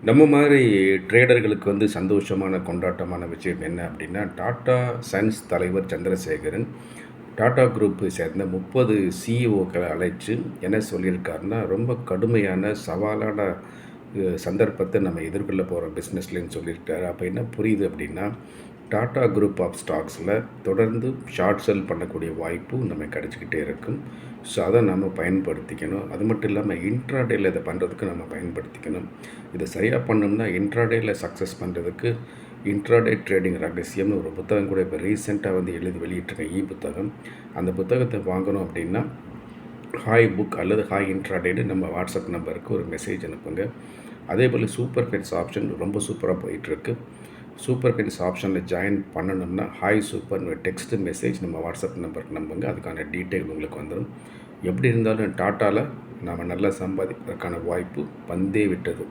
நம்ம மாதிரி ட்ரேடர்களுக்கு சந்தோஷமான, கொண்டாட்டமான விஷயம் என்ன அப்படின்னா, டாடா சன்ஸ் தலைவர் சந்திரசேகரன், டாடா குரூப்பை சேர்ந்த 30 சிஇஓக்களை அழைச்சு என்ன சொல்லியிருக்காருன்னா, ரொம்ப கடுமையான, சவாலான சந்தர்ப்பத்தை நம்ம எதிர்கொள்ள போகிறோம் பிஸ்னஸ்லன்னு சொல்லியிருக்காரு. அப்போ என்ன புரியுது அப்படின்னா, டாடா குரூப் ஆஃப் ஸ்டாக்ஸில் தொடர்ந்து ஷார்ட் செல் பண்ணக்கூடிய வாய்ப்பு நமக்கு கிடச்சிக்கிட்டே இருக்கும். ஸோ அதை நம்ம பயன்படுத்திக்கணும். அது மட்டும் இல்லாமல் இன்ட்ராடேயில் இதை பண்ணுறதுக்கு நம்ம பயன்படுத்திக்கணும். இதை சரியாக பண்ணோம்னா இன்ட்ராடேயில் சக்ஸஸ் பண்ணுறதுக்கு இன்ட்ராடே ட்ரேடிங் ரகசியம்னு ஒரு புத்தகம் கூட இப்போ ரீசெண்டாக எழுதி வெளியிட்டிருக்கேன், புத்தகம். அந்த புத்தகத்தை வாங்கணும் அப்படின்னா ஹாய் புக் அல்லது ஹாய் இன்ட்ராடேன்னு நம்ம வாட்ஸ்அப் நம்பருக்கு ஒரு மெசேஜ் அனுப்புங்க. அதே போல் சூப்பர் பென்ஸ் ஆப்ஷன் ரொம்ப சூப்பராக போயிட்டுருக்கு. சூப்பர் பென்ஸ் ஆப்ஷனில் ஜாயின் பண்ணணும்னா ஹாய் சூப்பர்னு டெக்ஸ்ட் மெசேஜ் நம்ம வாட்ஸ்அப் நம்பருக்கு நம்புங்க. அதுக்கான டீட்டெயில் உங்களுக்கு வந்துடும். எப்படி இருந்தாலும் டாட்டாவில் நாம் நல்லா சம்பாதிப்பதற்கான வாய்ப்பு வந்தே விட்டது.